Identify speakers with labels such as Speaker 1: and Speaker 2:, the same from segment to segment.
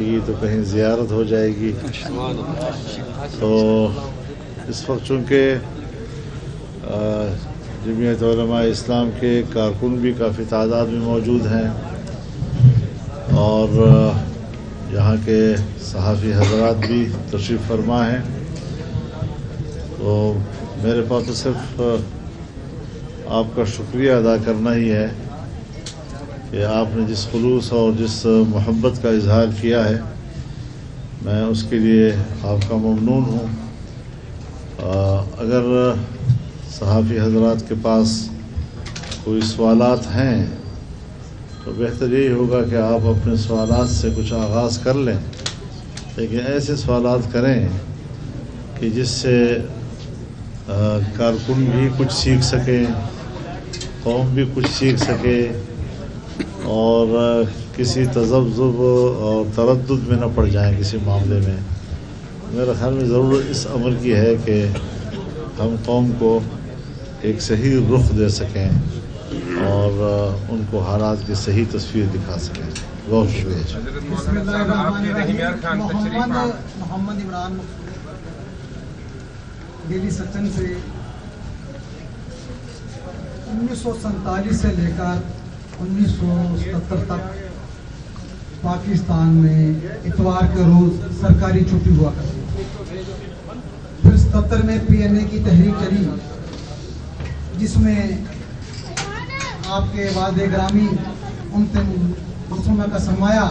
Speaker 1: تو کہیں زیارت ہو جائے گی. تو اس وقت چونکہ جمعیت علماء اسلام کے کارکن بھی کافی تعداد میں موجود ہیں اور یہاں کے صحافی حضرات بھی تشریف فرما ہیں، تو میرے پاس تو صرف آپ کا شکریہ ادا کرنا ہی ہے کہ آپ نے جس خلوص اور جس محبت کا اظہار کیا ہے، میں اس کے لیے آپ کا ممنون ہوں. اگر صحافی حضرات کے پاس کوئی سوالات ہیں تو بہتر یہی ہوگا کہ آپ اپنے سوالات سے کچھ آغاز کر لیں، لیکن ایسے سوالات کریں کہ جس سے کارکن بھی کچھ سیکھ سکیں، قوم بھی کچھ سیکھ سکے اور کسی تذبذب اور تردد میں نہ پڑ جائیں کسی معاملے میں. میرے خیال میں ضرورت اس امر کی ہے کہ ہم قوم کو ایک صحیح رخ دے سکیں اور ان کو حالات کی صحیح تصویر دکھا سکیں. بہت شکریہ.
Speaker 2: محمد عمران ڈیلی سچن سے 1947 سے لے کر 1977 تک پاکستان میں اتوار کے روز سرکاری چھٹی ہوا کرتی. پھر 77 میں PNA کی تحریک چلی جس میں آپ کے وعدے گرامی مسلمہ کا سرمایہ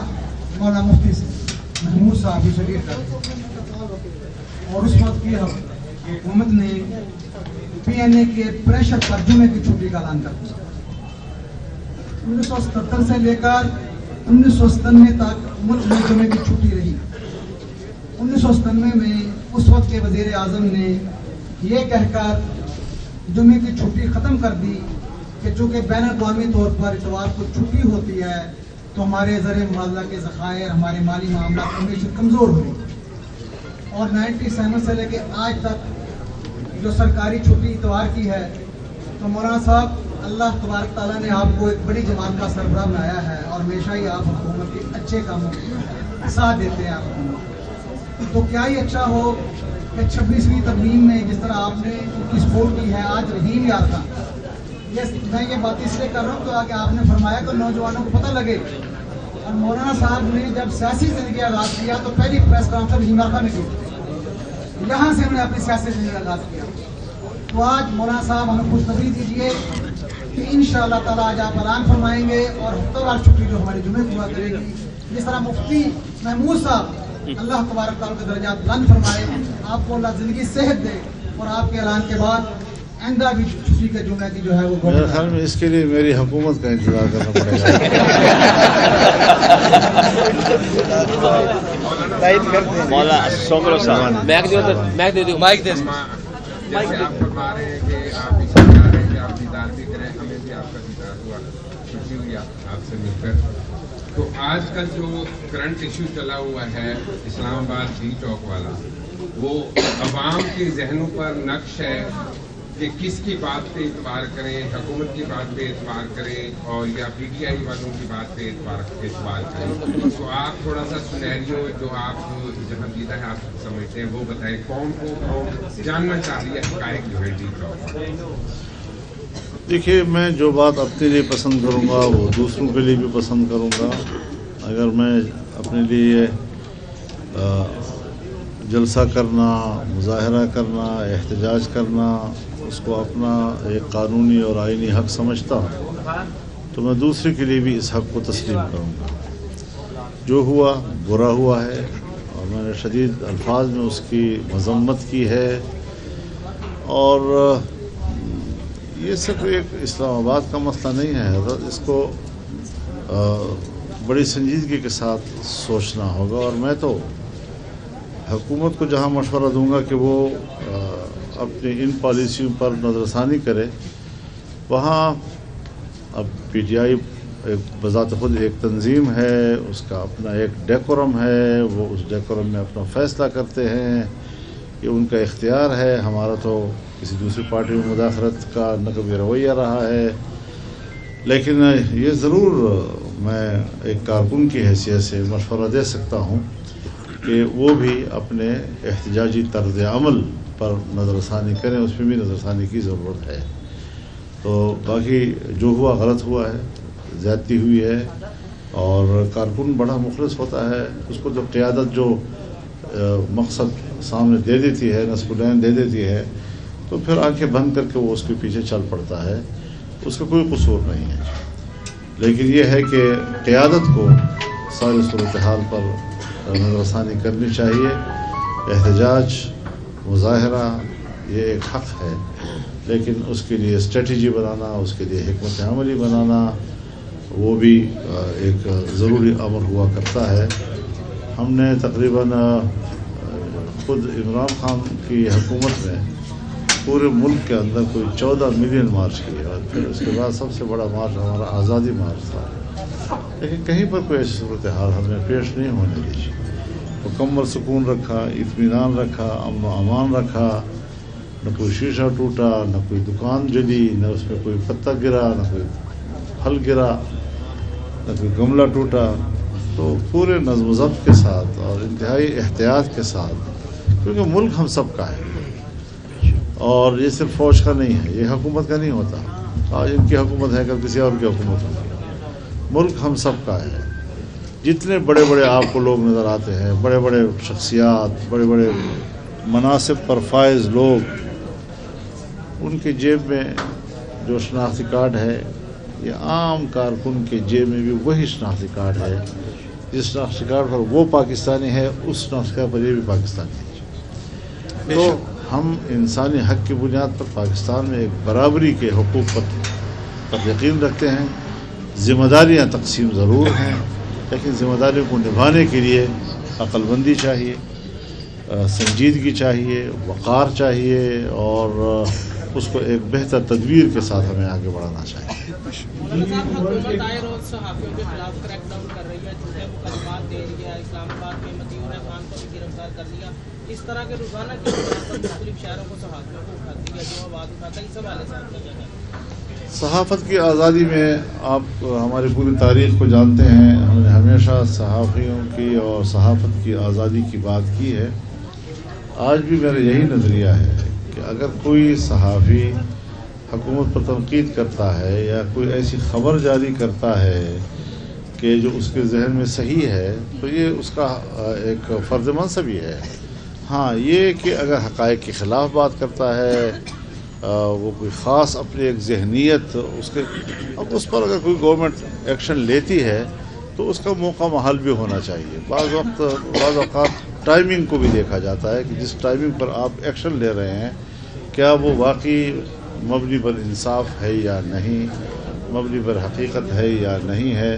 Speaker 2: مولانا مفتی محمود صاحب بھی شریف کرتے، اور اس وقت کی حکومت نے PNA کے پریشر پر جمعے کی چھٹی کا اعلان کر دیا. 1977 سے لے کر 1997 تک ملک میں جمعے کی چھٹی رہی. 1997 میں اس وقت کے وزیر اعظم نے یہ کہہ کر جمعے کی چھٹی ختم کر دی کہ چونکہ بین الاقوامی طور پر اتوار کو چھٹی ہوتی ہے تو ہمارے زر معاملہ کے ذخائر، ہمارے مالی معاملات ہمیشہ کمزور ہوئی. اور 97 سے لے کے آج تک جو سرکاری چھٹی اتوار کی ہے، تو مولانا صاحب اللہ تبارک تعالیٰ نے آپ کو ایک بڑی جماعت کا سربراہ بنایا ہے اور ہمیشہ ہی آپ حکومت کے اچھے کاموں کے ساتھ دیتے ہیں. آپ تو کیا ہی اچھا ہو کہ 26ویں ترمیم میں جس طرح آپ نے ان کی سپورٹ کی ہے. آج رحیم یاد تھا، میں یہ بات اس لیے کر رہا ہوں تاکہ آپ نے فرمایا کہ نوجوانوں کو پتہ لگے. اور مولانا صاحب نے جب سیاسی زندگی آغاز کیا تو پہلی پریس کانفرنس رحیم یاد میں کی، یہاں سے ہم نے اپنی سیاسی زندگی آغاز کیا. تو آج مولانا صاحب ہمیں خوشخبری دیجیے کہ انشاءاللہ تعالیٰ آج آپ اعلان فرمائیں گے اور ہفتہ وار چھٹی جو ہماری جمعے کو ہوا کرے گی، جس طرح مفتی محمود صاحب اللہ تبارک تعالیٰ کے درجات بلند فرمائے، آپ کو اللہ زندگی صحت دے اور آپ کے اعلان کے بعد آئندہ بھی چھٹی کے جمعے کی جو ہے وہ
Speaker 1: میرے خیال میں اس کے لیے میری حکومت کا انتظار کرنا پڑے
Speaker 3: گا. جیسے آپ فرما رہے ہیں کہ آپ بھی چاہ رہے ہیں کہ آپ دیدار بھی کریں، ہمیں بھی آپ کا دیدار ہوا، خوشی ہوئی آپ سے مل کر. تو آج کل جو کرنٹ ایشو چلا ہوا ہے اسلام آباد ڈی چوک والا، وہ عوام کے ذہنوں پر نقش ہے کہ کس کی بات پہ اعتبار کریں، حکومت کی بات پہ اعتبار کریں اور یا PTI والوں کی بات پہ اعتبار کریں. تو آپ تھوڑا سا سینیریو جو آپ جہاں دیدہ ہے آپ سمجھتے ہیں وہ بتائیں، قوم کو جاننا چاہ رہی ہے حقائق جو ہے ڈی چوک.
Speaker 1: دیکھیے، میں جو بات اپنے لیے پسند کروں گا وہ دوسروں کے لیے بھی پسند کروں گا. اگر میں اپنے لیے جلسہ کرنا، مظاہرہ کرنا، احتجاج کرنا اس کو اپنا ایک قانونی اور آئینی حق سمجھتا ہوں تو میں دوسرے کے لیے بھی اس حق کو تسلیم کروں گا. جو ہوا برا ہوا ہے اور میں نے شدید الفاظ میں اس کی مذمت کی ہے، اور یہ صرف ایک اسلام آباد کا مسئلہ نہیں ہے حضرت، اس کو بڑی سنجیدگی کے ساتھ سوچنا ہوگا. اور میں تو حکومت کو جہاں مشورہ دوں گا کہ وہ اپنی ان پالیسیوں پر نظر ثانی کرے، وہاں اب PTI ایک بذات خود ایک تنظیم ہے، اس کا اپنا ایک ڈیکورم ہے، وہ اس ڈیکورم میں اپنا فیصلہ کرتے ہیں، یہ ان کا اختیار ہے. ہمارا تو کسی دوسری پارٹی میں مداخلت کا نہ کبھی رویہ رہا ہے، لیکن یہ ضرور میں ایک کارکن کی حیثیت سے مشورہ دے سکتا ہوں کہ وہ بھی اپنے احتجاجی طرز عمل پر نظر ثانی کریں، اس میں بھی نظر ثانی کی ضرورت ہے. تو باقی جو ہوا غلط ہوا ہے، زیادتی ہوئی ہے، اور کارکن بڑا مخلص ہوتا ہے، اس کو جو قیادت جو مقصد سامنے دے دیتی ہے، نصب العین دے دیتی ہے، تو پھر آنکھیں بند کر کے وہ اس کے پیچھے چل پڑتا ہے، اس کا کوئی قصور نہیں ہے. لیکن یہ ہے کہ قیادت کو ساری صورتحال پر نظر ثانی کرنی چاہیے. احتجاج، مظاہرہ یہ ایک حق ہے، لیکن اس کے لیے اسٹریٹجی بنانا، اس کے لیے حکمت عملی بنانا، وہ بھی ایک ضروری امر ہوا کرتا ہے. ہم نے تقریباً خود عمران خان کی حکومت میں پورے ملک کے اندر کوئی 14 ملین مارچ کیے، اور پھر اس کے بعد سب سے بڑا مارچ ہمارا آزادی مارچ تھا. لیکن کہیں پر کوئی ایسی صورتحال ہم نے پیش نہیں ہونے دی. مکمل سکون رکھا، اطمینان رکھا، امن و امان رکھا، نہ کوئی شیشہ ٹوٹا، نہ کوئی دکان جلی، نہ اس میں کوئی پتہ گرا، نہ کوئی پھل گرا، نہ کوئی گملہ ٹوٹا. تو پورے نظم و ضبط کے ساتھ اور انتہائی احتیاط کے ساتھ، کیونکہ ملک ہم سب کا ہے، اور یہ صرف فوج کا نہیں ہے، یہ حکومت کا نہیں ہوتا. آج ان کی حکومت ہے، کل کسی اور کی حکومت ہوگی. ملک ہم سب کا ہے. جتنے بڑے بڑے آپ کو لوگ نظر آتے ہیں، بڑے بڑے شخصیات، بڑے بڑے مناصب پر فائز لوگ، ان کے جیب میں جو شناختی کارڈ ہے، یہ عام کارکن کے جیب میں بھی وہی شناختی کارڈ ہے. جس شناختی کارڈ پر وہ پاکستانی ہے، اس شناختی کارڈ پر یہ بھی پاکستانی ہے. تو ہم انسانی حق کی بنیاد پر پاکستان میں ایک برابری کے حقوق پر یقین رکھتے ہیں. ذمہ داریاں تقسیم ضرور ہیں، لیکن ذمہ داریوں کو نبھانے کے لیے عقل مندی چاہیے، سنجیدگی چاہیے، وقار چاہیے، اور اس کو ایک بہتر تدبیر کے ساتھ ہمیں آگے بڑھانا چاہیے.
Speaker 4: حکومت آئے روز صحافیوں کے خلاف کریک ڈاؤن کر رہی ہے، جھوٹے مقدمات دے رہی ہے. اسلام آباد میں متیون خان کو بھی گرفتار کر لیا. اس طرح کے روزانہ کی بنیاد پر مختلف شہروں کو صحافیوں کو اٹھاتی ہے، جو آواز اٹھاتا ہے. اس حوالے سے آپ کا کیا کہنا ہے؟
Speaker 1: صحافت کی آزادی میں آپ ہماری پوری تاریخ کو جانتے ہیں. ہم نے ہمیشہ صحافیوں کی اور صحافت کی آزادی کی بات کی ہے. آج بھی میرا یہی نظریہ ہے کہ اگر کوئی صحافی حکومت پر تنقید کرتا ہے یا کوئی ایسی خبر جاری کرتا ہے کہ جو اس کے ذہن میں صحیح ہے، تو یہ اس کا ایک فرض منصبی ہے. ہاں، یہ کہ اگر حقائق کے خلاف بات کرتا ہے، وہ کوئی خاص اپنی ایک ذہنیت اب اس پر اگر کوئی گورنمنٹ ایکشن لیتی ہے تو اس کا موقع محل بھی ہونا چاہیے. بعض اوقات ٹائمنگ کو بھی دیکھا جاتا ہے کہ جس ٹائمنگ پر آپ ایکشن لے رہے ہیں، کیا وہ واقعی مبنی پر انصاف ہے یا نہیں، مبنی پر حقیقت ہے یا نہیں ہے.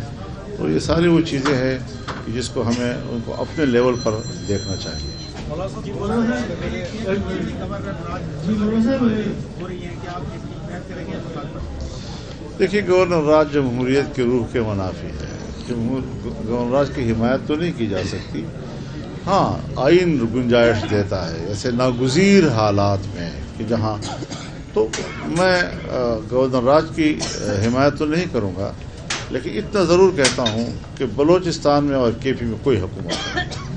Speaker 1: تو یہ ساری وہ چیزیں ہیں جس کو ہمیں ان کو اپنے لیول پر دیکھنا چاہیے. دیکھیے، گورنر راج جمہوریت کی روح کے منافی ہے. گورنر راج کی حمایت تو نہیں کی جا سکتی. ہاں، آئین گنجائش دیتا ہے ایسے ناگزیر حالات میں کہ جہاں، تو میں گورنر راج کی حمایت تو نہیں کروں گا، لیکن اتنا ضرور کہتا ہوں کہ بلوچستان میں اور کے پی میں کوئی حکومت نہیں.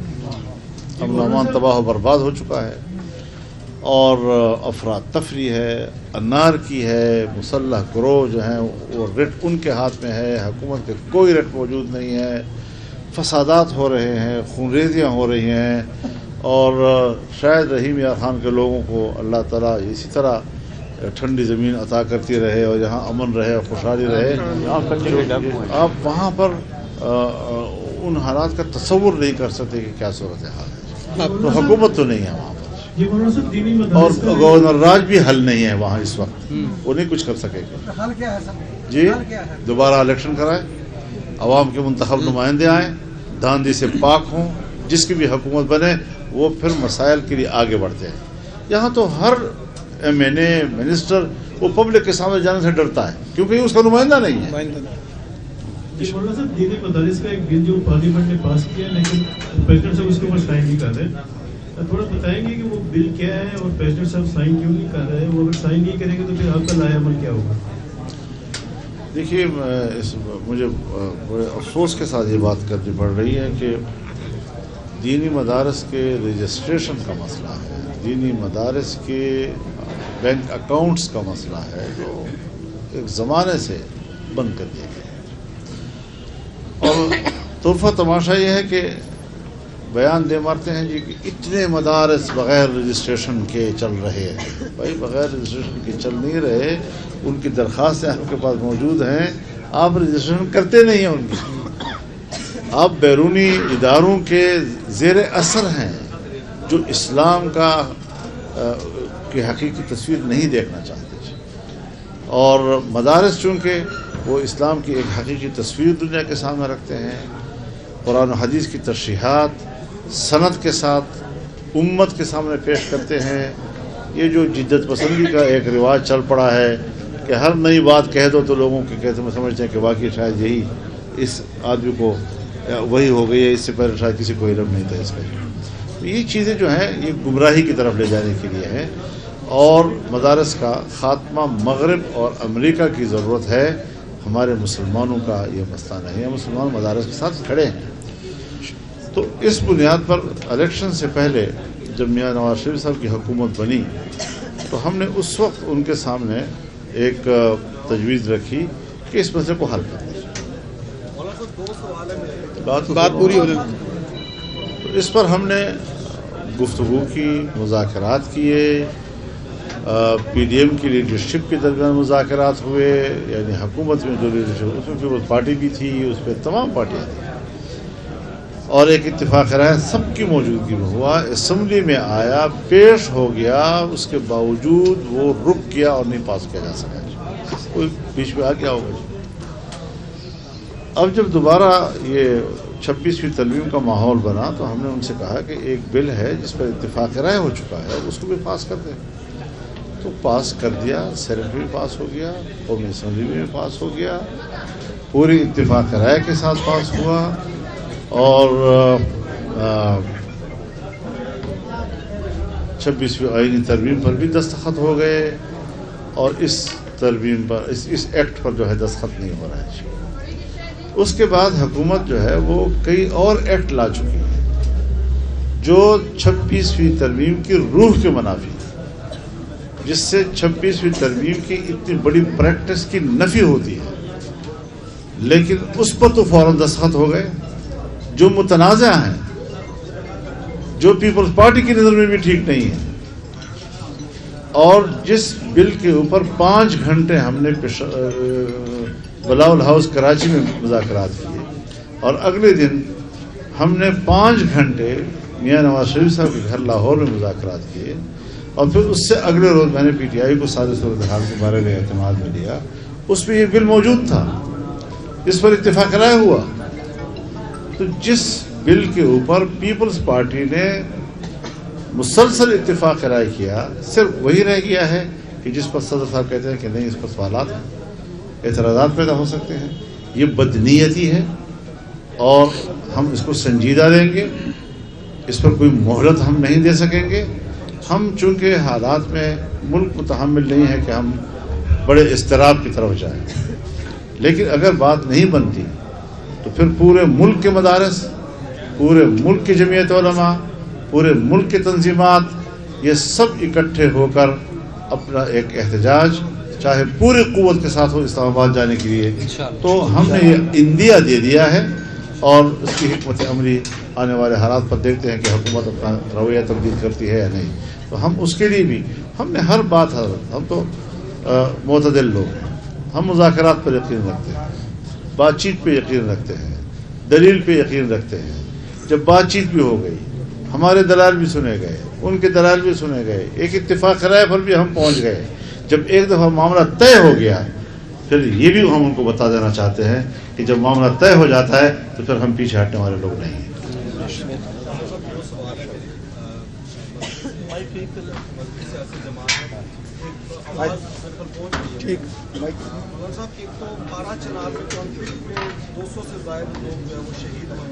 Speaker 1: امن و امان تباہ و برباد ہو چکا ہے، اور افراد تفریح ہے، انار کی ہے، مسلح گروہ جو ہیں وہ رٹ ان کے ہاتھ میں ہے. حکومت کے کوئی رٹ موجود نہیں ہے. فسادات ہو رہے ہیں، خونریزیاں ہو رہی ہیں، اور شاید رحیم یار خان کے لوگوں کو اللہ تعالیٰ اسی طرح ٹھنڈی زمین عطا کرتی رہے اور یہاں امن رہے اور خوشحالی رہے. آپ وہاں پر ان حالات کا تصور نہیں کر سکتے کہ کیا صورتحال ہے. تو حکومت تو نہیں ہے وہاں پر، اور گورنر راج بھی حل نہیں ہے وہاں اس وقت. وہ نہیں کچھ کر سکے گا. جی، دوبارہ الیکشن کرائے، عوام کے منتخب نمائندے آئیں، دھاندلی سے پاک ہوں، جس کی بھی حکومت بنے وہ پھر مسائل کے لیے آگے بڑھتے ہیں. یہاں تو ہر ایم این اے، منسٹر وہ پبلک کے سامنے جانے سے ڈرتا ہے کیونکہ اس کا نمائندہ نہیں ہے.
Speaker 5: مولانا صاحب، دینی مدارس کا ایک بل جو پارلیمنٹ نے پاس کیا لیکن پریزیڈنٹ صاحب اس کے اوپر سائن نہیں کر رہے. تھوڑا بتائیں گے کہ وہ بل کیا ہے اور پریزیڈنٹ صاحب سائن کیوں نہیں کر رہے ہیں؟ وہ اگر سائن نہیں کریں گے تو پھر آپ کا لایا عمل کیا ہوگا؟
Speaker 1: دیکھیے مجھے بڑے افسوس کے ساتھ یہ بات کرنی پڑ رہی ہے کہ دینی مدارس کے رجسٹریشن کا مسئلہ ہے، دینی مدارس کے بینک اکاؤنٹس کا مسئلہ ہے جو ایک زمانے سے بند کر دیا گیا ہے۔ اور طرفہ تماشا یہ ہے کہ بیان دے مارتے ہیں جی کہ اتنے مدارس بغیر رجسٹریشن کے چل رہے ہیں۔ بھائی بغیر رجسٹریشن کے چل نہیں رہے، ان کی درخواستیں آپ کے پاس موجود ہیں، آپ رجسٹریشن کرتے نہیں ہیں ان کی، آپ بیرونی اداروں کے زیر اثر ہیں جو اسلام کی حقیقی تصویر نہیں دیکھنا چاہتے، اور مدارس چونکہ وہ اسلام کی ایک حقیقی تصویر دنیا کے سامنے رکھتے ہیں، قرآن و حدیث کی ترشیحات سند کے ساتھ امت کے سامنے پیش کرتے ہیں۔ یہ جو جدت پسندی کا ایک رواج چل پڑا ہے کہ ہر نئی بات کہہ دو تو لوگوں کے کہتے ہیں سمجھتے ہیں کہ واقعی شاید یہی اس آدمی کو وہی ہو گئی ہے، اس سے پہلے شاید کسی کو علم نہیں تھا اس کا۔ یہ چیزیں جو ہیں یہ گمراہی کی طرف لے جانے کے لیے ہیں، اور مدارس کا خاتمہ مغرب اور امریکہ کی ضرورت ہے، ہمارے مسلمانوں کا یہ مسئلہ نہیں ہے۔ مسلمان مدارس کے ساتھ کھڑے ہیں۔ تو اس بنیاد پر الیکشن سے پہلے جب میاں نواز شریف صاحب کی حکومت بنی تو ہم نے اس وقت ان کے سامنے ایک تجویز رکھی کہ اس مسئلے کو حل کرنا چاہیے،
Speaker 6: بات پوری ہو جائے۔
Speaker 1: تو اس پر ہم نے گفتگو کی، مذاکرات کیے، پی ڈی ایم کی لیڈرشپ کے درمیان مذاکرات ہوئے، یعنی حکومت میں جو لیڈرشپ اس میں پیپلز پارٹی بھی تھی، اس میں تمام پارٹیاں تھیں، اور ایک اتفاق رائے سب کی موجودگی میں ہوا، اسمبلی میں آیا، پیش ہو گیا، اس کے باوجود وہ رک گیا اور نہیں پاس کیا جا سکا۔ کوئی بیچ میں آ گیا ہوگا۔ اب جب دوبارہ یہ 26ویں ترمیم کا ماحول بنا تو ہم نے ان سے کہا کہ ایک بل ہے جس پر اتفاق رائے ہو چکا ہے، اس کو بھی پاس کر دیں۔ تو پاس کر دیا، سینٹ میں پاس ہو گیا، قومی اسمبلی میں پاس ہو گیا، پوری اتفاق رائے کے ساتھ پاس ہوا، اور 26ویں آئینی ترمیم پر بھی دستخط ہو گئے، اور اس ترمیم پر اس ایکٹ پر جو ہے دستخط نہیں ہو رہا ہے۔ اس کے بعد حکومت جو ہے وہ کئی اور ایکٹ لا چکی ہے جو 26ویں ترمیم کی روح کے منافی ہے، جس سے 26ویں ترمیم کی اتنی بڑی پریکٹس کی نفی ہوتی ہے، لیکن اس پر تو فوراً دستخط ہو گئے جو متنازع ہیں، جو پیپلز پارٹی کی نظر میں بھی ٹھیک نہیں ہے۔ اور جس بل کے اوپر 5 گھنٹے ہم نے بلاول ہاؤس کراچی میں مذاکرات کیے، اور اگلے دن ہم نے 5 گھنٹے میاں نواز شریف صاحب کے گھر لاہور میں مذاکرات کیے، اور پھر اس سے اگلے روز میں نے پی ٹی آئی کو سارے صورتحال کے بارے میں اعتماد میں لیا، اس میں یہ بل موجود تھا، اس پر اتفاق رائے ہوا۔ تو جس بل کے اوپر پیپلز پارٹی نے مسلسل اتفاق رائے کیا، صرف وہی رہ گیا ہے کہ جس پر صدر صاحب کہتے ہیں کہ نہیں، اس پر سوالات ہیں، اعتراضات پیدا ہو سکتے ہیں، یہ بدنیتی ہے، اور ہم اس کو سنجیدہ لیں گے، اس پر کوئی مہلت ہم نہیں دے سکیں گے۔ ہم چونکہ حالات میں ملک متحمل نہیں ہے کہ ہم بڑے اضطراب کی طرف جائیں، لیکن اگر بات نہیں بنتی تو پھر پورے ملک کے مدارس، پورے ملک کی جمعیت علماء، پورے ملک کی تنظیمات، یہ سب اکٹھے ہو کر اپنا ایک احتجاج چاہے پوری قوت کے ساتھ ہو اسلام آباد جانے کے لیے، تو ہم نے یہ اندیا دے دیا ہے، اور اس کی حکمت عملی آنے والے حالات پر دیکھتے ہیں کہ حکومت اپنا رویہ تبدیل کرتی ہے یا نہیں۔ تو ہم اس کے لیے بھی ہم نے ہر بات، ہم تو معتدل لوگ ہیں، ہم مذاکرات پر یقین رکھتے ہیں، بات چیت پہ یقین رکھتے ہیں، دلیل پہ یقین رکھتے ہیں۔ جب بات چیت بھی ہو گئی، ہمارے دلائل بھی سنے گئے، ان کے دلائل بھی سنے گئے، ایک اتفاق رائے پر بھی ہم پہنچ گئے، جب ایک دفعہ معاملہ طے ہو گیا، پھر یہ بھی ہم ان کو بتا دینا چاہتے ہیں کہ جب معاملہ طے ہو جاتا ہے تو پھر ہم پیچھے ہٹنے والے لوگ نہیں ہیں۔
Speaker 6: صاحب، ایک تو 12 چناب میں کانفلکٹ میں 200 سے زائد لوگ جو ہے وہ شہید ہوئے،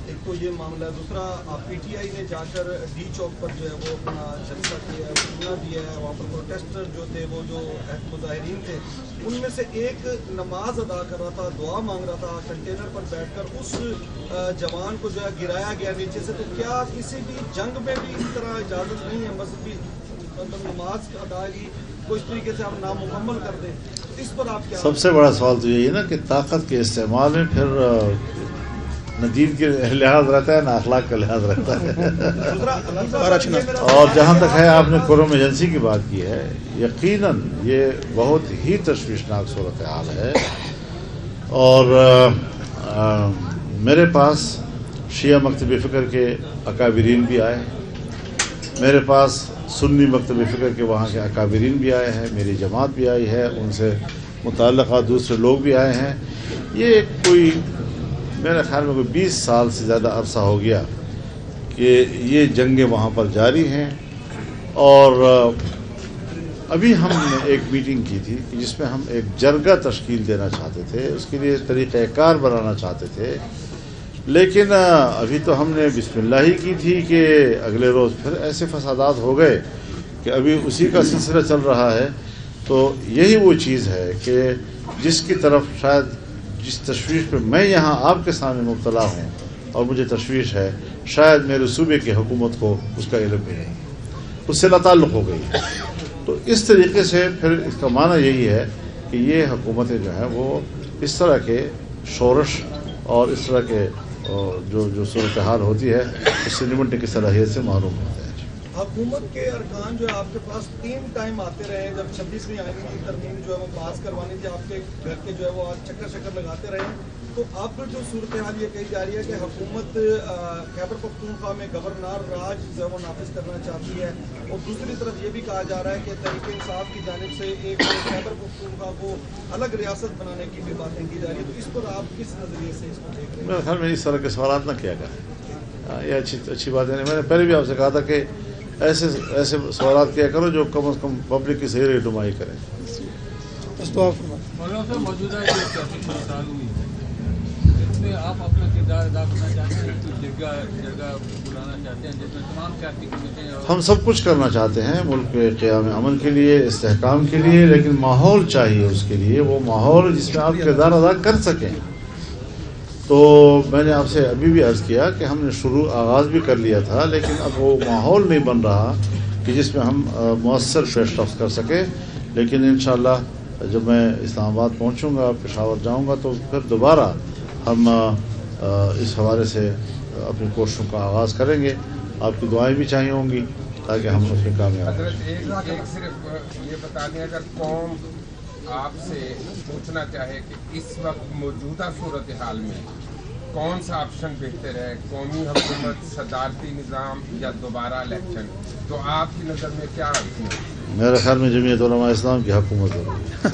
Speaker 6: ایک تو یہ معاملہ ہے. دوسرا پی ٹی آئی نے جا کر ڈی چوک پر جو ہے وہ اپنا جلسہ کیا ہے, دھرنا دیا ہے. وہاں پر پروٹیسٹر جو تھے وہ جو مظاہرین تھے ان میں سے ایک نماز ادا کر رہا تھا, دعا مانگ رہا تھا, کنٹینر پر بیٹھ کر اس جوان کو جو ہے گرایا گیا نیچے سے. تو کیا کسی بھی جنگ میں بھی اس طرح اجازت نہیں ہے مذہبی مطلب نماز ادائیگی کو اس طریقے سے ہم نامکمل کر دیں؟ اس پر آپ کیا؟
Speaker 1: سب سے بڑا سوال تو یہی ہے نا کہ طاقت کے استعمال میں پھر نہ دین کے لحاظ رہتا ہے نہ اخلاق کا لحاظ رہتا ہے. اور جہاں تک ہے آپ نے کوروم ایجنسی کی بات کی ہے, یقیناً یہ بہت ہی تشویشناک صورتحال ہے. اور میرے پاس شیعہ مکتب فکر کے اکابرین بھی آئے, میرے پاس سنی مکتب فکر کے وہاں کے اکابرین بھی آئے ہیں, میری جماعت بھی آئی ہے, ان سے متعلقہ دوسرے لوگ بھی آئے ہیں. یہ کوئی میرے خیال میں کوئی 20 سال سے زیادہ عرصہ ہو گیا کہ یہ جنگیں وہاں پر جاری ہیں. اور ابھی ہم نے ایک میٹنگ کی تھی جس میں ہم ایک جرگہ تشکیل دینا چاہتے تھے, اس کے لیے طریقہ کار بنانا چاہتے تھے, لیکن ابھی تو ہم نے بسم اللہ ہی کی تھی کہ اگلے روز پھر ایسے فسادات ہو گئے کہ ابھی اسی کا سلسلہ چل رہا ہے. تو یہی وہ چیز ہے کہ جس کی طرف شاید جس تشویش پہ میں یہاں آپ کے سامنے مبتلا ہوں اور مجھے تشویش ہے, شاید میرے صوبے کی حکومت کو اس کا علم بھی نہیں, اس سے تعلق ہو گئی. تو اس طریقے سے پھر اس کا معنی یہی ہے کہ یہ حکومتیں جو ہیں وہ اس طرح کے شورش اور اس طرح کے جو صورتحال ہوتی ہے اس سے نمٹنے کی صلاحیت سے محروم ہوتے ہیں.
Speaker 6: حکومت کے ارکان جو ہے آپ کے پاس 3 ٹائم آتے رہے, جب 26ویں آئین کی ترمیم جو ہے وہ پاس کروانی تھی, آپ کے گھر کے جو ہے وہ چکر لگاتے رہے. تو اب جو صورتحال یہ کہی جا رہی ہے کہ حکومت خیبر پختونخوا میں گورنر راج جو ہے وہ نافذ کرنا چاہتی ہے, اور دوسری طرف یہ بھی کہا جا رہا ہے کہ تحریک انصاف کی جانب سے ایک خیبر پختونخوا کو الگ ریاست بنانے کی بھی باتیں کی جا رہی ہیں. تو اس پر آپ کس نظریے سے اس کو دیکھ رہے ہیں؟
Speaker 1: میرے خیال میں اس طرح کے سوالات نہ کیا کریں, یہ اچھی بات ہے. میں نے پہلے بھی آپ سے کہا تھا کہ ایسے سوالات کیا کرو جو کم از کم پبلک کی صحیح رہنمائی کریں.
Speaker 7: موجودہ آپ اپنا کردار ادا کرنا چاہتے ہیں, جرگہ بلانا چاہتے ہیں جس میں تمام سیاسی کمیٹیں
Speaker 1: ہم سب کچھ کرنا چاہتے ہیں ملک کے قیام امن کے لیے, استحکام کے لیے, لیکن ماحول چاہیے اس کے لیے, وہ ماحول جس میں آپ کردار ادا کر سکیں. تو میں نے آپ سے ابھی بھی عرض کیا کہ ہم نے آغاز بھی کر لیا تھا, لیکن اب وہ ماحول نہیں بن رہا کہ جس میں ہم مؤثر پیش رفت کر سکیں. لیکن انشاءاللہ جب میں اسلام آباد پہنچوں گا, پشاور جاؤں گا, تو پھر دوبارہ ہم اس حوالے سے اپنی کوششوں کا آغاز کریں گے. آپ کی دعائیں بھی چاہیے ہوں گی تاکہ ہم اس میں کامیاب ہوں.
Speaker 3: حضرت ایک صرف یہ بتا دیں, اگر قوم آپ سے پوچھنا چاہے کہ اس وقت موجودہ صورتحال میں کون سا آپشن بہتر ہے, قومی حکومت, صدارتی نظام یا دوبارہ الیکشن, تو آپ کی نظر میں کیا آپشن ہے؟
Speaker 1: میرے خیال میں جمعیت علماء اسلام کی حکومت ہوگی.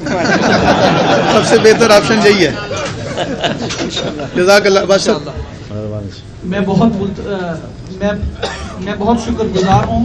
Speaker 8: سب سے بہتر آپشن یہی ہے. جزاک اللہ.
Speaker 1: مہربانی.
Speaker 2: میں بہت شکر گزار ہوں